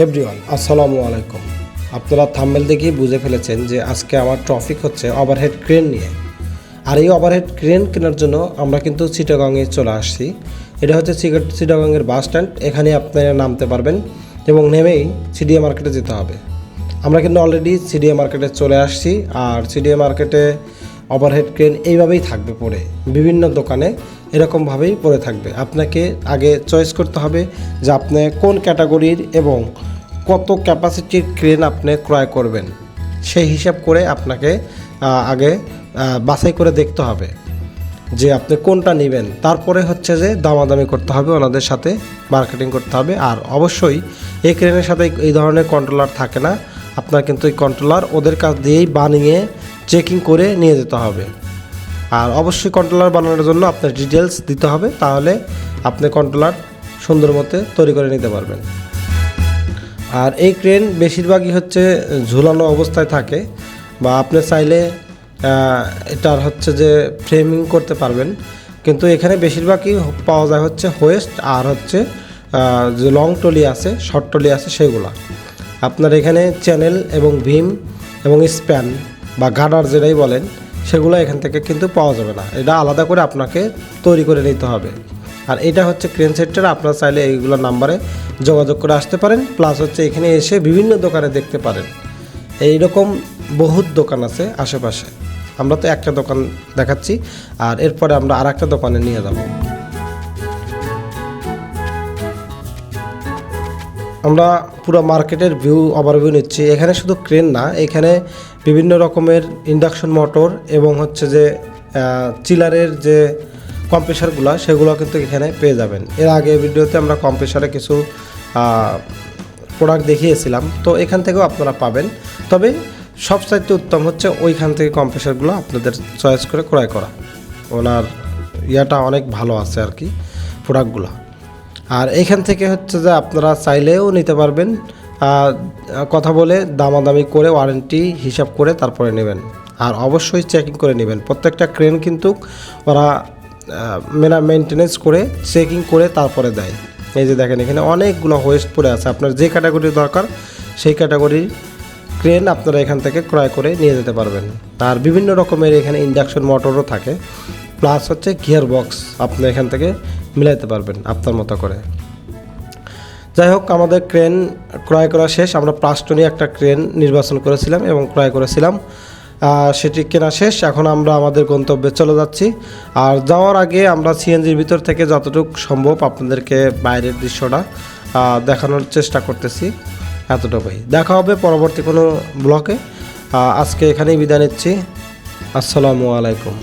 Everyone আসসালামু আলাইকুম। আপনারা থাম্বনেল দেখেই বুঝে ফেলেছেন যে আজকে আমার টপিক হচ্ছে ওভারহেড ক্রেন নিয়ে। আর এই ওভারহেড ক্রেন কেনার জন্য আমরা কিন্তু চিটাগংয়ে চলে আসছি। এটা হচ্ছে চিটাগংয়ের বাস স্ট্যান্ড। এখানে আপনারা নামতে পারবেন এবং নেমেই সিডিএ মার্কেটে যেতে হবে। আমরা কিন্তু অলরেডি সিডিএ মার্কেটে চলে আসছি। আর সিডিএ মার্কেটে ওভারহেড ক্রেন এইভাবেই থাকবে পড়ে, বিভিন্ন দোকানে এরকমভাবেই পড়ে থাকবে। আপনাকে আগে চয়েস করতে হবে যে আপনি কোন ক্যাটাগরির এবং কত ক্যাপাসিটির ক্রেন আপনি ক্রয় করবেন, সেই হিসাব করে আপনাকে আগে বাছাই করে দেখতে হবে যে আপনি কোনটা নেবেন। তারপরে হচ্ছে যে দামাদামি করতে হবে, ওনাদের সাথে মার্কেটিং করতে হবে। আর অবশ্যই এই ক্রেনের সাথে এই ধরনের কন্ট্রোলার থাকে না। আপনার কিন্তু এই কন্ট্রোলার ওদের কাছ দিয়েই বানিয়ে চেকিং করে নিয়ে যেতে হবে। আর অবশ্যই কন্ট্রোলার বানানোর জন্য আপনার ডিটেলস দিতে হবে, তাহলে আপনি কন্ট্রোলার সুন্দর মতো তৈরি করে নিতে পারবেন। আর এই ক্রেন বেশিরভাগই হচ্ছে ঝুলানো অবস্থায় থাকে, বা আপনি চাইলে এটার হচ্ছে যে ফ্রেমিং করতে পারবেন। কিন্তু এখানে বেশিরভাগই পাওয়া যায় হচ্ছে হোয়েস্ট আর হচ্ছে যে লং টলি আছে, শর্ট টলি আছে, সেগুলো আপনার এখানে চ্যানেল এবং ভীম এবং স্প্যান বা গার্ডার যেটাই বলেন, সেগুলো এখান থেকে কিন্তু পাওয়া যাবে না। এটা আলাদা করে আপনাকে তৈরি করে নিতে হবে। আর এটা হচ্ছে ক্রেন সেন্টার। আপনারা চাইলে এইগুলো নাম্বারে যোগাযোগ করে আসতে পারেন। প্লাস হচ্ছে এখানে এসে বিভিন্ন দোকানে দেখতে পারেন। এইরকম বহুত দোকান আছে আশেপাশে। আমরা তো একটা দোকান দেখাচ্ছি, আর এরপরে আমরা আর একটা দোকানে নিয়ে যাব। আমরা পুরো মার্কেটের ওভারভিউ নিচ্ছি। এখানে শুধু ক্রেন না, এখানে বিভিন্ন রকমের ইন্ডাকশন মোটর এবং হচ্ছে যে চিলারের যে কম্প্রেসারগুলো, সেগুলো কিন্তু এখানে পেয়ে যাবেন। এর আগে ভিডিওতে আমরা কম্প্রেসারে কিছু প্রোডাক্ট দেখিয়েছিলাম, তো এখান থেকেও আপনারা পাবেন। তবে সবচাইতে উত্তম হচ্ছে ওইখান থেকে কম্প্রেসারগুলো আপনাদের চয়েস করে ক্রয় করা। ওনার ইয়াটা অনেক ভালো আছে আর কি, প্রোডাক্টগুলো। আর এইখান থেকে হচ্ছে যে আপনারা চাইলেও নিতে পারবেন, কথা বলে দামাদামি করে ওয়ারেন্টি হিসাব করে তারপরে নেবেন। আর অবশ্যই চেকিং করে নেবেন। প্রত্যেকটা ক্রেন কিন্তু ওরা মেনটেনেন্স করে চেকিং করে তারপরে দেয়। এই যে দেখেন এখানে অনেকগুলো ওয়েস্ট পড়ে আছে। আপনার যে ক্যাটাগরির দরকার সেই ক্যাটাগরির ক্রেন আপনারা এখান থেকে ক্রয় করে নিয়ে যেতে পারবেন। আর বিভিন্ন রকমের এখানে ইন্ডাকশন মোটরও থাকে, প্লাস হচ্ছে গিয়ার বক্স আপনি এখান থেকে মিলাইতে পারবেন আপনার মতো করে। যাই হোক, আমাদের ক্রেন ক্রয় করা শেষ। আমরা প্লাস্টনি একটা ক্রেন নির্বাচন করেছিলাম এবং ক্রয় করেছিলাম, সেটি কেনা শেষ। এখন আমরা আমাদের গন্তব্যে চলে যাচ্ছি। আর যাওয়ার আগে আমরা সিএনজির ভিতর থেকে যতটুকু সম্ভব আপনাদেরকে বাইরের দৃশ্যটা দেখানোর চেষ্টা করতেছি। এতটুকুই। দেখা হবে পরবর্তী কোনো ব্লগে। আজকে এখানেই বিদায় নিচ্ছি। আসসালামু আলাইকুম।